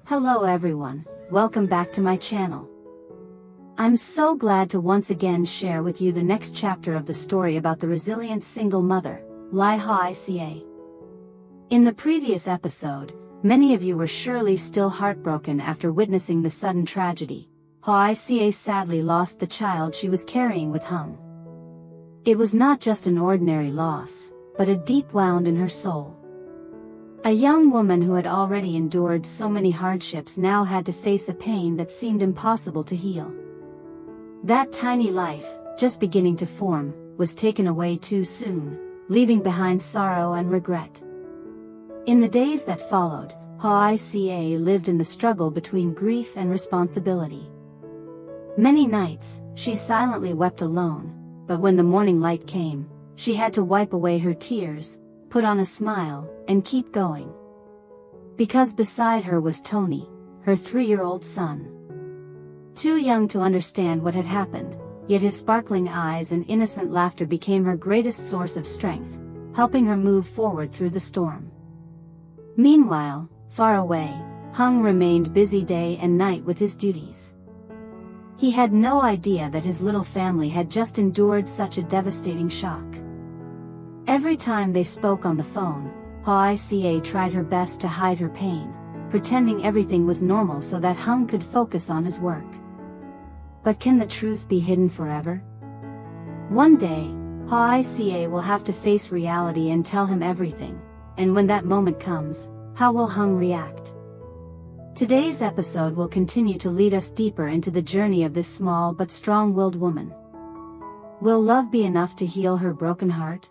Hello everyone, welcome back to my channel. I'm so glad to once again share with you the next chapter of the story about the resilient single mother, Lythieuca. In the previous episode, many of you were surely still heartbroken after witnessing the sudden tragedy. Hoai sadly lost the child she was carrying with Hung. It was not just an ordinary loss, but a deep wound in her soul. A young woman who had already endured so many hardships now had to face a pain that seemed impossible to heal. That tiny life, just beginning to form, was taken away too soon, leaving behind sorrow and regret. In the days that followed, Hoai lived in the struggle between grief and responsibility. Many nights, she silently wept alone, but when the morning light came, she had to wipe away her tears, put on a smile, and keep going. Because beside her was Tony, her 3-year-old son. Too young to understand what had happened, yet his sparkling eyes and innocent laughter became her greatest source of strength, helping her move forward through the storm. Meanwhile, far away, Hung remained busy day and night with his duties. He had no idea that his little family had just endured such a devastating shock. Every time they spoke on the phone, Hoai tried her best to hide her pain, pretending everything was normal so that Hung could focus on his work. But can the truth be hidden forever? One day, Hoai will have to face reality and tell him everything, and when that moment comes, how will Hung react? Today's episode will continue to lead us deeper into the journey of this small but strong-willed woman. Will love be enough to heal her broken heart?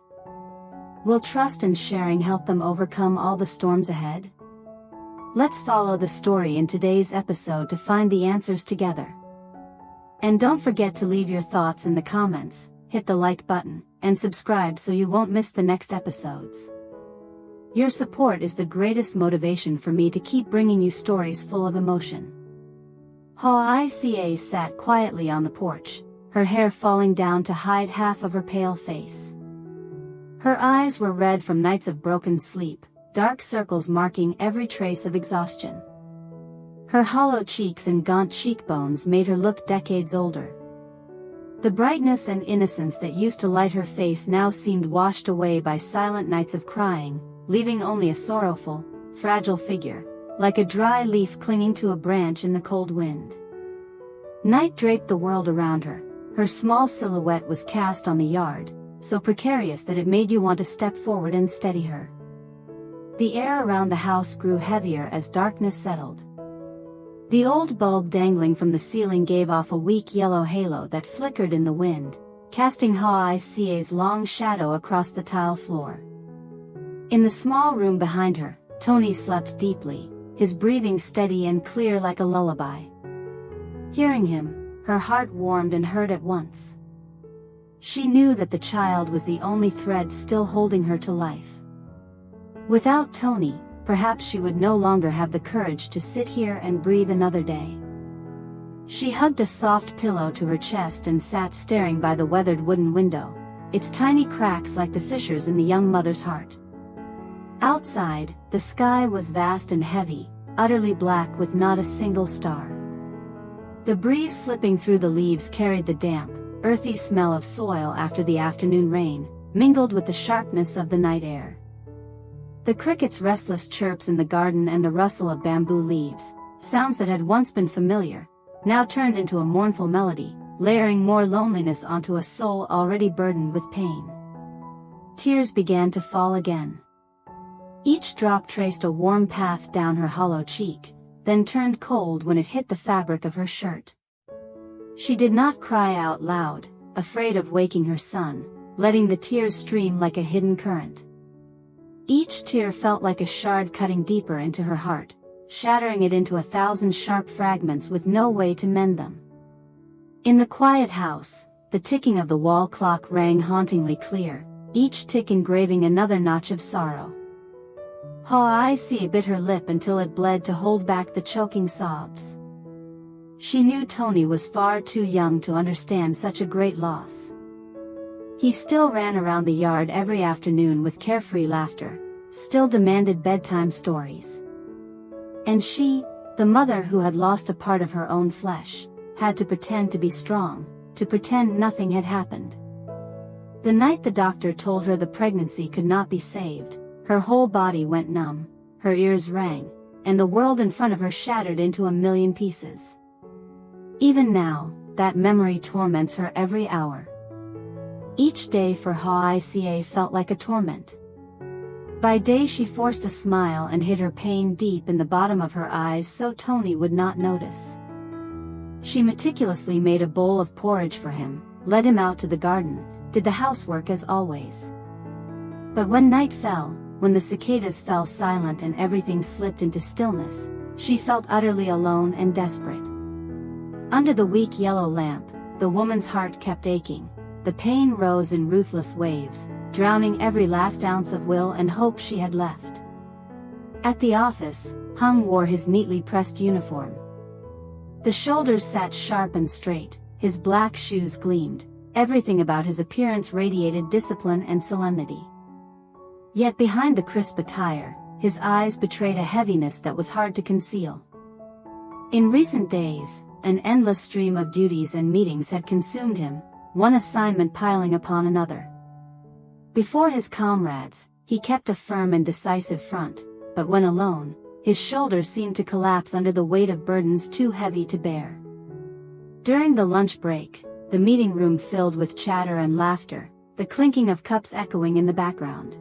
Will trust and sharing help them overcome all the storms ahead? Let's follow the story in today's episode to find the answers together. And don't forget to leave your thoughts in the comments, hit the like button, and subscribe so you won't miss the next episodes. Your support is the greatest motivation for me to keep bringing you stories full of emotion. Hoai sat quietly on the porch, her hair falling down to hide half of her pale face. Her eyes were red from nights of broken sleep, dark circles marking every trace of exhaustion. Her hollow cheeks and gaunt cheekbones made her look decades older. The brightness and innocence that used to light her face now seemed washed away by silent nights of crying, leaving only a sorrowful, fragile figure, like a dry leaf clinging to a branch in the cold wind. Night draped the world around her, her small silhouette was cast on the yard, so precarious that it made you want to step forward and steady her. The air around the house grew heavier as darkness settled. The old bulb dangling from the ceiling gave off a weak yellow halo that flickered in the wind, casting Hoai's long shadow across the tile floor. In the small room behind her, Tony slept deeply, his breathing steady and clear like a lullaby. Hearing him, her heart warmed and hurt at once. She knew that the child was the only thread still holding her to life. Without Tony, perhaps she would no longer have the courage to sit here and breathe another day. She hugged a soft pillow to her chest and sat staring by the weathered wooden window, its tiny cracks like the fissures in the young mother's heart. Outside, the sky was vast and heavy, utterly black with not a single star. The breeze slipping through the leaves carried the damp, earthy smell of soil after the afternoon rain, mingled with the sharpness of the night air. The crickets' restless chirps in the garden and the rustle of bamboo leaves, sounds that had once been familiar, now turned into a mournful melody, layering more loneliness onto a soul already burdened with pain. Tears began to fall again. Each drop traced a warm path down her hollow cheek, then turned cold when it hit the fabric of her shirt. She did not cry out loud, afraid of waking her son, letting the tears stream like a hidden current. Each tear felt like a shard cutting deeper into her heart, shattering it into 1,000 sharp fragments with no way to mend them. In the quiet house, the ticking of the wall clock rang hauntingly clear, each tick engraving another notch of sorrow. Hoai bit her lip until it bled to hold back the choking sobs. She knew Tony was far too young to understand such a great loss. He still ran around the yard every afternoon with carefree laughter, still demanded bedtime stories. And she, The mother, who had lost a part of her own flesh, had to pretend to be strong, to pretend nothing had happened. The night the doctor told her the pregnancy could not be saved, her whole body went numb, her ears rang, and the world in front of her shattered into a million pieces. Even now, that memory torments her every hour. Each day for Hawa felt like a torment. By day she forced a smile and hid her pain deep in the bottom of her eyes so Tony would not notice. She meticulously made a bowl of porridge for him, led him out to the garden, did the housework as always. But when night fell, when the cicadas fell silent and everything slipped into stillness, she felt utterly alone and desperate. Under the weak yellow lamp, the woman's heart kept aching. The pain rose in ruthless waves, drowning every last ounce of will and hope she had left. At the office, Hung wore his neatly pressed uniform. The shoulders sat sharp and straight, his black shoes gleamed, everything about his appearance radiated discipline and solemnity. Yet behind the crisp attire, his eyes betrayed a heaviness that was hard to conceal. In recent days, an endless stream of duties and meetings had consumed him, one assignment piling upon another. Before his comrades, he kept a firm and decisive front, but when alone, his shoulders seemed to collapse under the weight of burdens too heavy to bear. During the lunch break, the meeting room filled with chatter and laughter, the clinking of cups echoing in the background.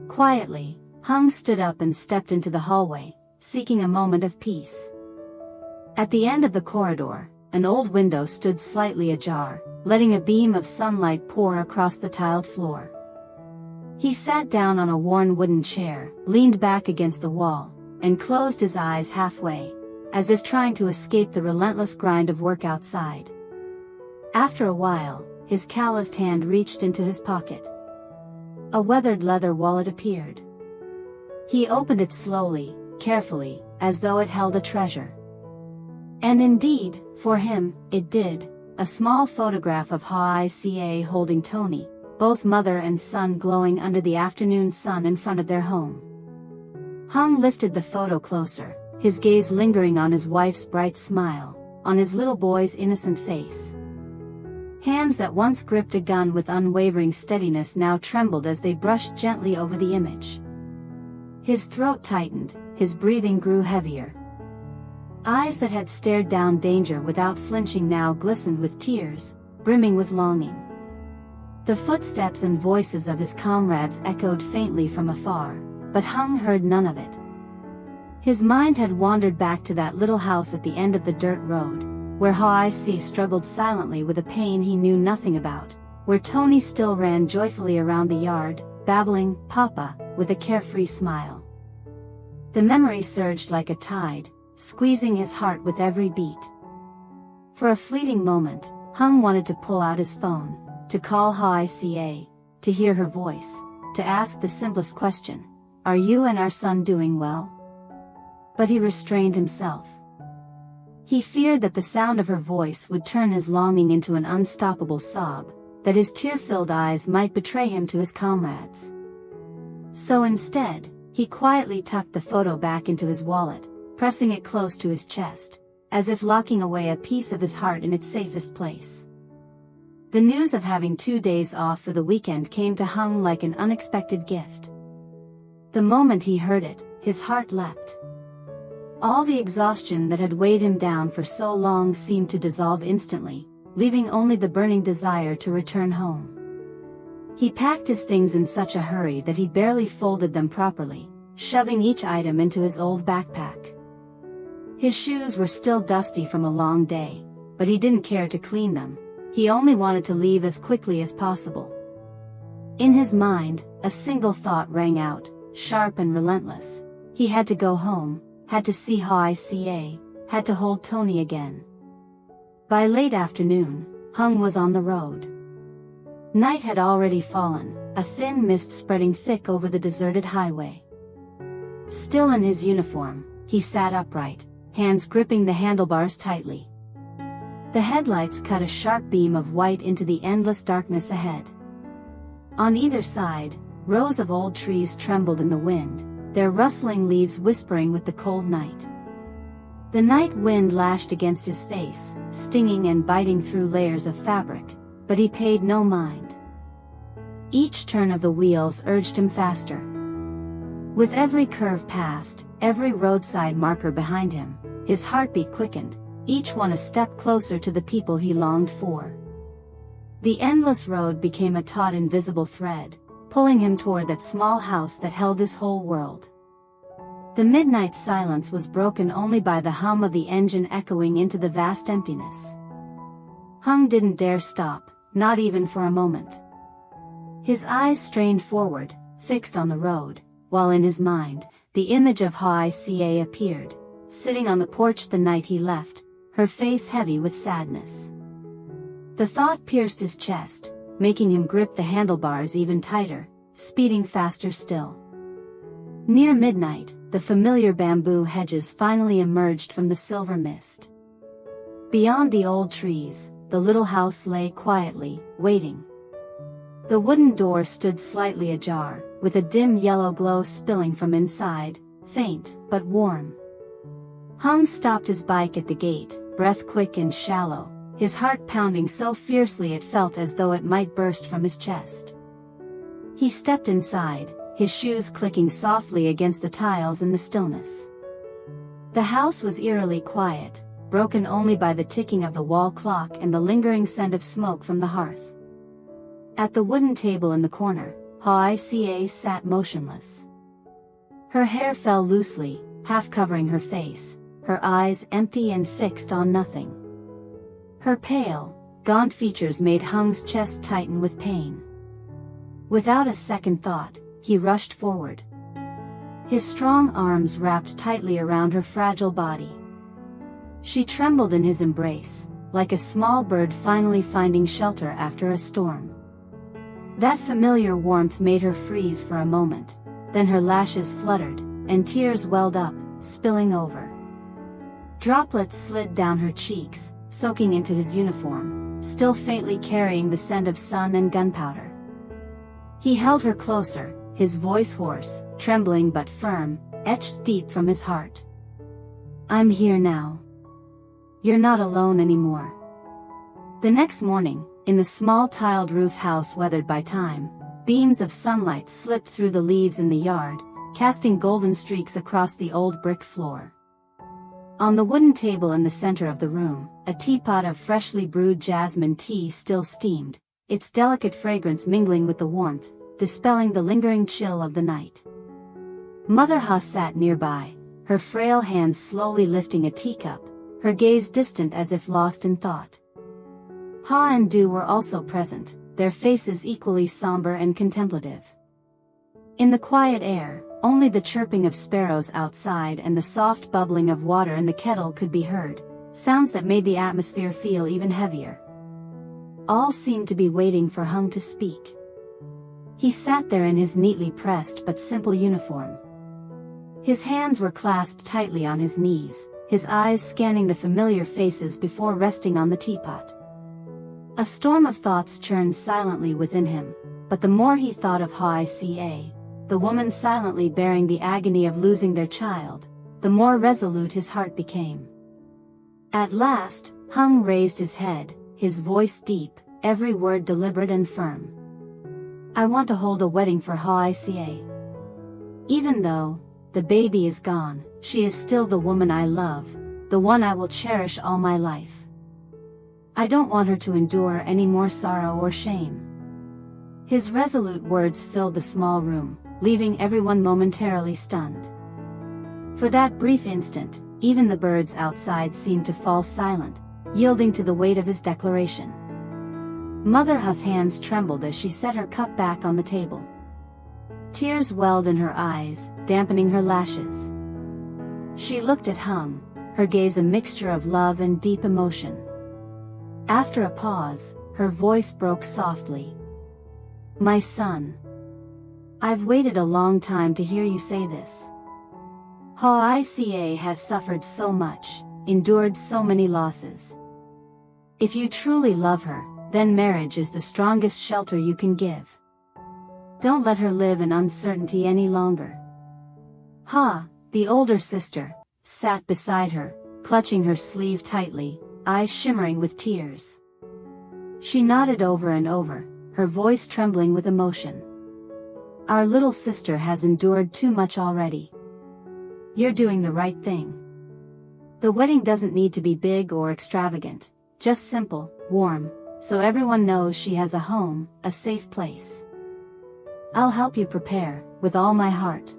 Quietly, Hung stood up and stepped into the hallway, seeking a moment of peace. At the end of the corridor, an old window stood slightly ajar, letting a beam of sunlight pour across the tiled floor. He sat down on a worn wooden chair, leaned back against the wall, and closed his eyes halfway, as if trying to escape the relentless grind of work outside. After a while, his calloused hand reached into his pocket. A weathered leather wallet appeared. He opened it slowly, carefully, as though it held a treasure. And indeed, for him, it did. A small photograph of Hawa holding Tony, both mother and son glowing under the afternoon sun in front of their home. Hung lifted the photo closer, his gaze lingering on his wife's bright smile, on his little boy's innocent face. Hands that once gripped a gun with unwavering steadiness now trembled as they brushed gently over the image. His throat tightened, his breathing grew heavier. Eyes that had stared down danger without flinching now glistened with tears, brimming with longing. The footsteps and voices of his comrades echoed faintly from afar, but Hung heard none of it. His mind had wandered back to that little house at the end of the dirt road, where Hoai struggled silently with a pain he knew nothing about, where Tony still ran joyfully around the yard, babbling, "Papa," with a carefree smile. The memory surged like a tide, squeezing his heart with every beat. For a fleeting moment, Hung wanted to pull out his phone, to call Hawa, to hear her voice, to ask the simplest question, "Are you and our son doing well?" But he restrained himself. He feared that the sound of her voice would turn his longing into an unstoppable sob, that his tear-filled eyes might betray him to his comrades. So instead, he quietly tucked the photo back into his wallet, pressing it close to his chest, as if locking away a piece of his heart in its safest place. The news of having 2 days off for the weekend came to Hung like an unexpected gift. The moment he heard it, his heart leapt. All the exhaustion that had weighed him down for so long seemed to dissolve instantly, leaving only the burning desire to return home. He packed his things in such a hurry that he barely folded them properly, shoving each item into his old backpack. His shoes were still dusty from a long day, but he didn't care to clean them. He only wanted to leave as quickly as possible. In his mind, a single thought rang out, sharp and relentless. He had to go home, had to see Hawa, had to hold Tony again. By late afternoon, Hung was on the road. Night had already fallen, a thin mist spreading thick over the deserted highway. Still in his uniform, he sat upright, hands gripping the handlebars tightly. The headlights cut a sharp beam of white into the endless darkness ahead. On either side, rows of old trees trembled in the wind, their rustling leaves whispering with the cold night. The night wind lashed against his face, stinging and biting through layers of fabric, but he paid no mind. Each turn of the wheels urged him faster. With every curve passed, every roadside marker behind him, his heartbeat quickened, each one a step closer to the people he longed for. The endless road became a taut invisible thread, pulling him toward that small house that held his whole world. The midnight silence was broken only by the hum of the engine echoing into the vast emptiness. Hung didn't dare stop, not even for a moment. His eyes strained forward, fixed on the road, while in his mind, the image of Hawa appeared, sitting on the porch the night he left, her face heavy with sadness. The thought pierced his chest, making him grip the handlebars even tighter, speeding faster still. Near midnight, the familiar bamboo hedges finally emerged from the silver mist. Beyond the old trees, the little house lay quietly, waiting. The wooden door stood slightly ajar, with a dim yellow glow spilling from inside, faint but warm. Hung stopped his bike at the gate, breath quick and shallow, his heart pounding so fiercely it felt as though it might burst from his chest. He stepped inside, his shoes clicking softly against the tiles in the stillness. The house was eerily quiet, broken only by the ticking of the wall clock and the lingering scent of smoke from the hearth. At the wooden table in the corner, Hawa sat motionless. Her hair fell loosely, half covering her face, her eyes empty and fixed on nothing. Her pale, gaunt features made Hung's chest tighten with pain. Without a second thought, he rushed forward. His strong arms wrapped tightly around her fragile body. She trembled in his embrace, like a small bird finally finding shelter after a storm. That familiar warmth made her freeze for a moment, then her lashes fluttered, and tears welled up, spilling over. Droplets slid down her cheeks, soaking into his uniform, still faintly carrying the scent of sun and gunpowder. He held her closer, his voice hoarse, trembling but firm, etched deep from his heart. "I'm here now. You're not alone anymore." The next morning, in the small tiled roof house weathered by time, beams of sunlight slipped through the leaves in the yard, casting golden streaks across the old brick floor. On the wooden table in the center of the room, a teapot of freshly brewed jasmine tea still steamed, its delicate fragrance mingling with the warmth, dispelling the lingering chill of the night. Mother Ha sat nearby, her frail hands slowly lifting a teacup, her gaze distant as if lost in thought. Ha and Du were also present, their faces equally somber and contemplative. In the quiet air, only the chirping of sparrows outside and the soft bubbling of water in the kettle could be heard, sounds that made the atmosphere feel even heavier. All seemed to be waiting for Hung to speak. He sat there in his neatly pressed but simple uniform. His hands were clasped tightly on his knees, his eyes scanning the familiar faces before resting on the teapot. A storm of thoughts churned silently within him, but the more he thought of Hawa, the woman silently bearing the agony of losing their child, the more resolute his heart became. At last, Hung raised his head, his voice deep, every word deliberate and firm. "I want to hold a wedding for Hawa. Even though the baby is gone, she is still the woman I love, the one I will cherish all my life. I don't want her to endure any more sorrow or shame." His resolute words filled the small room, leaving everyone momentarily stunned. For that brief instant, even the birds outside seemed to fall silent, yielding to the weight of his declaration. Mother Ha's hands trembled as she set her cup back on the table. Tears welled in her eyes, dampening her lashes. She looked at Hung, her gaze a mixture of love and deep emotion. After a pause, her voice broke softly. "My son. I've waited a long time to hear you say this. Hawa has suffered so much, endured so many losses. If you truly love her, then marriage is the strongest shelter you can give. Don't let her live in uncertainty any longer." Ha, the older sister, sat beside her, clutching her sleeve tightly, eyes shimmering with tears. She nodded over and over, her voice trembling with emotion. "Our little sister has endured too much already. You're doing the right thing. The wedding doesn't need to be big or extravagant, just simple, warm, so everyone knows she has a home, a safe place. I'll help you prepare, with all my heart."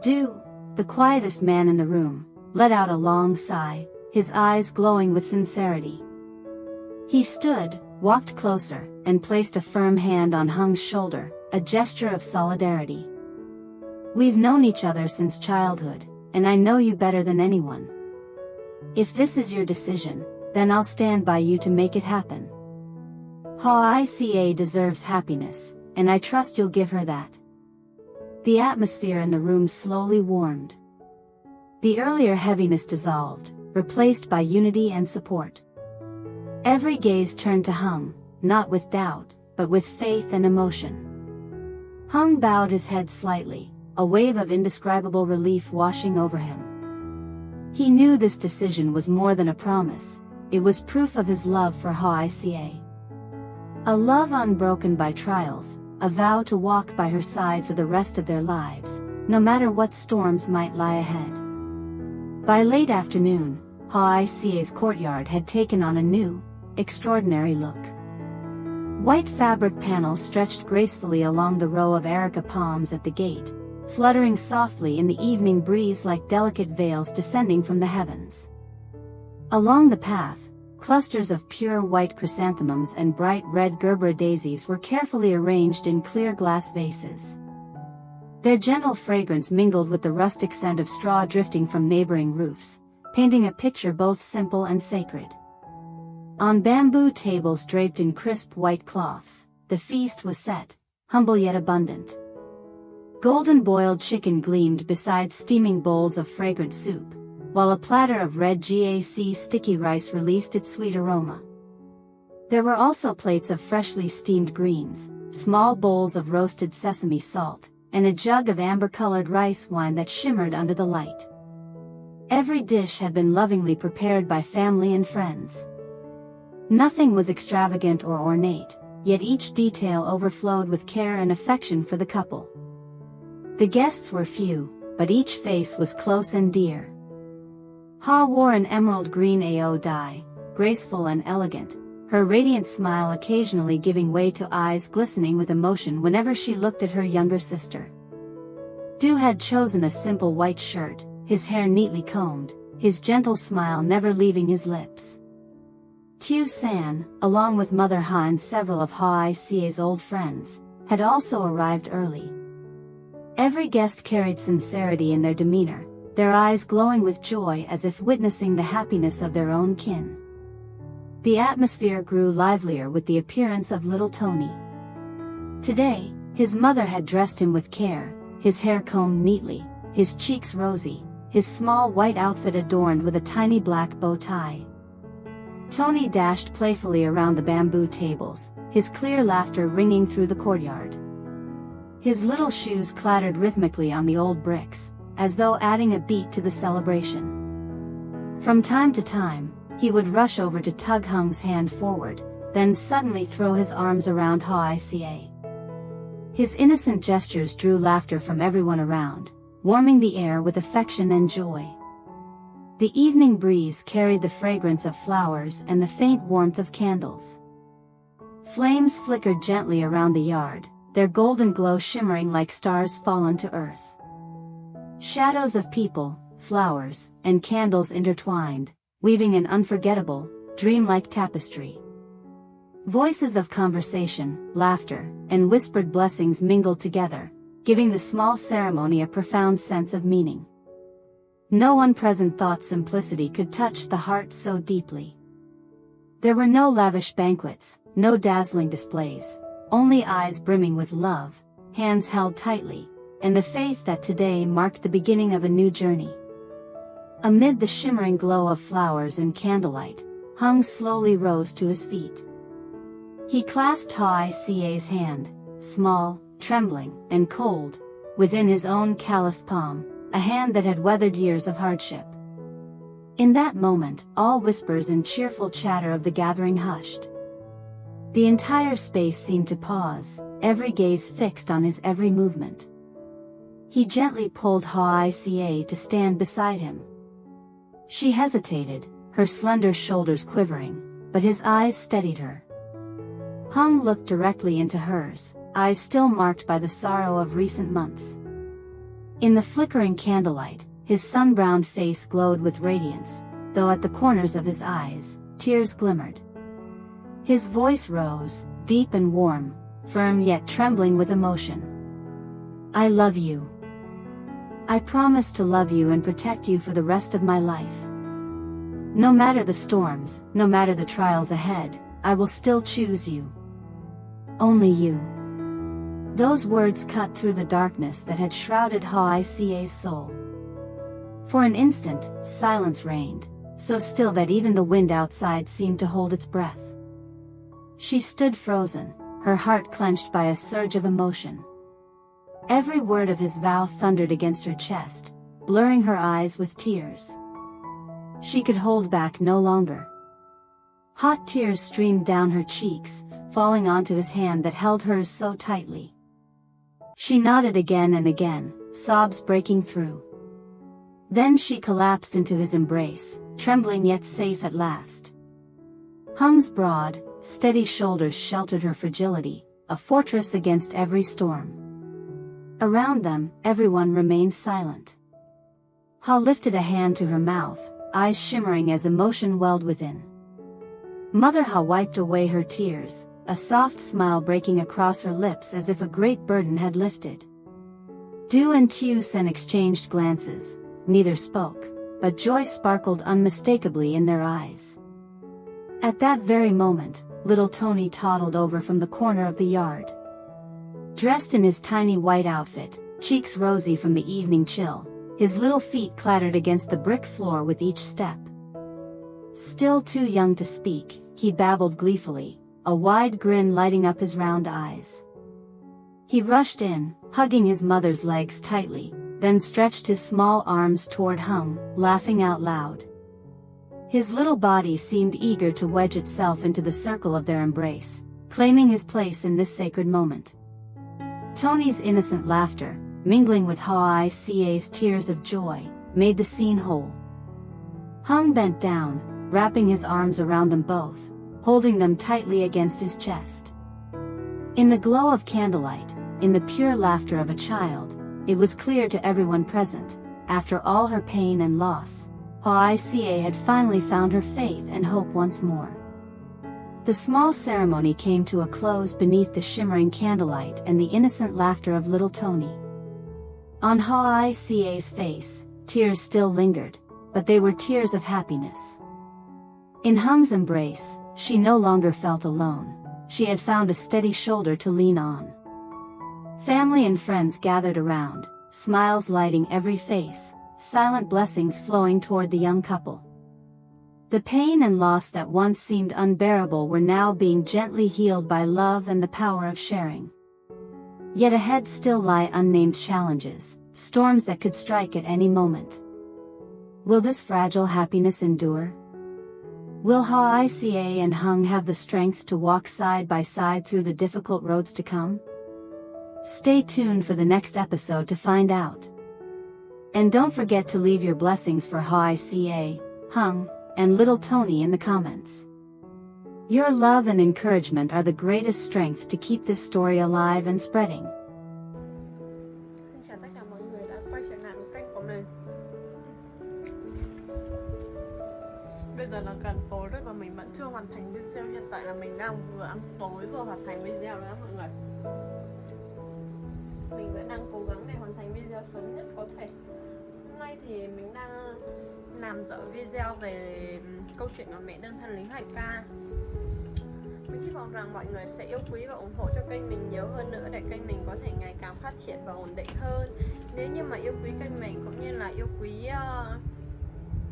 "Do." The quietest man in the room let out a long sigh, his eyes glowing with sincerity. He stood, walked closer, and placed a firm hand on Hung's shoulder, a gesture of solidarity. "We've known each other since childhood, and I know you better than anyone. If this is your decision, then I'll stand by you to make it happen. Hawa deserves happiness, and I trust you'll give her that." The atmosphere in the room slowly warmed. The earlier heaviness dissolved, replaced by unity and support. Every gaze turned to Hung, not with doubt, but with faith and emotion. Hung bowed his head slightly, a wave of indescribable relief washing over him. He knew this decision was more than a promise, it was proof of his love for Hawa. A love unbroken by trials, a vow to walk by her side for the rest of their lives, no matter what storms might lie ahead. By late afternoon, Hawa's courtyard had taken on a new, extraordinary look. White fabric panels stretched gracefully along the row of areca palms at the gate, fluttering softly in the evening breeze like delicate veils descending from the heavens. Along the path, clusters of pure white chrysanthemums and bright red gerbera daisies were carefully arranged in clear glass vases. Their gentle fragrance mingled with the rustic scent of straw drifting from neighboring roofs, painting a picture both simple and sacred. On bamboo tables draped in crisp white cloths, the feast was set, humble yet abundant. Golden boiled chicken gleamed beside steaming bowls of fragrant soup, while a platter of red sticky rice released its sweet aroma. There were also plates of freshly steamed greens, small bowls of roasted sesame salt, and a jug of amber-colored rice wine that shimmered under the light. Every dish had been lovingly prepared by family and friends. Nothing was extravagant or ornate, yet each detail overflowed with care and affection for the couple. The guests were few, but each face was close and dear. Ha wore an emerald green AO dye, graceful and elegant, her radiant smile occasionally giving way to eyes glistening with emotion whenever she looked at her younger sister. Du had chosen a simple white shirt, his hair neatly combed, his gentle smile never leaving his lips. Tieu San, along with Mother Ha and several of Hawa's old friends, had also arrived early. Every guest carried sincerity in their demeanor, their eyes glowing with joy as if witnessing the happiness of their own kin. The atmosphere grew livelier with the appearance of little Tony. Today, his mother had dressed him with care, his hair combed neatly, his cheeks rosy, his small white outfit adorned with a tiny black bow tie. Tony dashed playfully around the bamboo tables, his clear laughter ringing through the courtyard. His little shoes clattered rhythmically on the old bricks, as though adding a beat to the celebration. From time to time, he would rush over to tug Hung's hand forward, then suddenly throw his arms around Hawa. His innocent gestures drew laughter from everyone around, warming the air with affection and joy. The evening breeze carried the fragrance of flowers and the faint warmth of candles. Flames flickered gently around the yard, their golden glow shimmering like stars fallen to earth. Shadows of people, flowers, and candles intertwined, weaving an unforgettable, dreamlike tapestry. Voices of conversation, laughter, and whispered blessings mingled together, giving the small ceremony a profound sense of meaning. No unpresent thought's simplicity could touch the heart so deeply. There were no lavish banquets, no dazzling displays, only eyes brimming with love, hands held tightly, and the faith that today marked the beginning of a new journey. Amid the shimmering glow of flowers and candlelight, Hung slowly rose to his feet. He clasped Hawa's hand, small, trembling, and cold, within his own calloused palm, a hand that had weathered years of hardship. In that moment, all whispers and cheerful chatter of the gathering hushed. The entire space seemed to pause, every gaze fixed on his every movement. He gently pulled Hawa to stand beside him. She hesitated, her slender shoulders quivering, but his eyes steadied her. Hung looked directly into hers, eyes still marked by the sorrow of recent months. In the flickering candlelight, his sun-browned face glowed with radiance, though at the corners of his eyes, tears glimmered. His voice rose, deep and warm, firm yet trembling with emotion. I love you. I promise to love you and protect you for the rest of my life. No matter the storms, no matter the trials ahead, I will still choose you. Only you. Those words cut through the darkness that had shrouded Hawaii's soul. For an instant, silence reigned, so still that even the wind outside seemed to hold its breath. She stood frozen, her heart clenched by a surge of emotion. Every word of his vow thundered against her chest, blurring her eyes with tears. She could hold back no longer. Hot tears streamed down her cheeks, falling onto his hand that held hers so tightly. She nodded again and again, sobs breaking through. Then she collapsed into his embrace, trembling yet safe at last. Hung's broad, steady shoulders sheltered her fragility, a fortress against every storm. Around them, everyone remained silent. Ha lifted a hand to her mouth, eyes shimmering as emotion welled within. Mother Ha wiped away her tears, a soft smile breaking across her lips as if a great burden had lifted. Du and Lythieuca exchanged glances, neither spoke, but joy sparkled unmistakably in their eyes. At that very moment, little Tony toddled over from the corner of the yard. Dressed in his tiny white outfit, cheeks rosy from the evening chill, his little feet clattered against the brick floor with each step. Still too young to speak, he babbled gleefully, a wide grin lighting up his round eyes. He rushed in, hugging his mother's legs tightly, then stretched his small arms toward Hung, laughing out loud. His little body seemed eager to wedge itself into the circle of their embrace, claiming his place in this sacred moment. Tony's innocent laughter, mingling with Hawaii's tears of joy, made the scene whole. Hung bent down, wrapping his arms around them both, holding them tightly against his chest. In the glow of candlelight, in the pure laughter of a child, it was clear to everyone present, after all her pain and loss, Hawa had finally found her faith and hope once more. The small ceremony came to a close beneath the shimmering candlelight and the innocent laughter of little Tony. On Hawaii's face, tears still lingered, but they were tears of happiness. In Hung's embrace, she no longer felt alone, she had found a steady shoulder to lean on. Family and friends gathered around, smiles lighting every face, silent blessings flowing toward the young couple. The pain and loss that once seemed unbearable were now being gently healed by love and the power of sharing. Yet ahead still lie unnamed challenges, storms that could strike at any moment. Will this fragile happiness endure? Will Hawa and Hung have the strength to walk side by side through the difficult roads to come? Stay tuned for the next episode to find out. And don't forget to leave your blessings for Hawa, Hung, and little Tony in the comments. Your love and encouragement are the greatest strength to keep this story alive and spreading. Xin chào tất cả mọi người đã quay trở lại với kênh của mình. Bây giờ là gần tối rồi và mình vẫn chưa hoàn thành video. Hiện tại là mình đang vừa ăn tối vừa hoàn thành video đó mọi người. Mình vẫn đang cố gắng để hoàn thành video sớm nhất có thể. Hôm nay thì mình đang làm dở video về câu chuyện của mẹ đơn thân Lytieuca. Mình hy vọng rằng mọi người sẽ yêu quý và ủng hộ cho kênh mình nhiều hơn nữa để kênh mình có thể ngày càng phát triển và ổn định hơn. Nếu như mà yêu quý kênh mình cũng như là yêu quý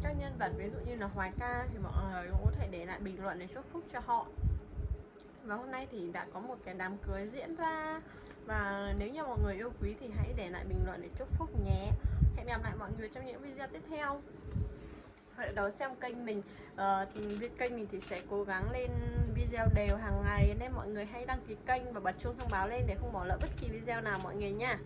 các nhân vật ví dụ như là Hoai ca thì mọi người cũng có thể để lại bình luận để chúc phúc cho họ. Và hôm nay thì đã có một cái đám cưới diễn ra, và nếu như mọi người yêu quý thì hãy để lại bình luận để chúc phúc nhé. Hẹn gặp lại mọi người trong những video tiếp theo. đón xem kênh mình. Kênh mình thì sẽ cố gắng lên video đều hàng ngày, nên mọi người hãy đăng ký kênh và bật chuông thông báo lên để không bỏ lỡ bất kỳ video nào mọi người nha.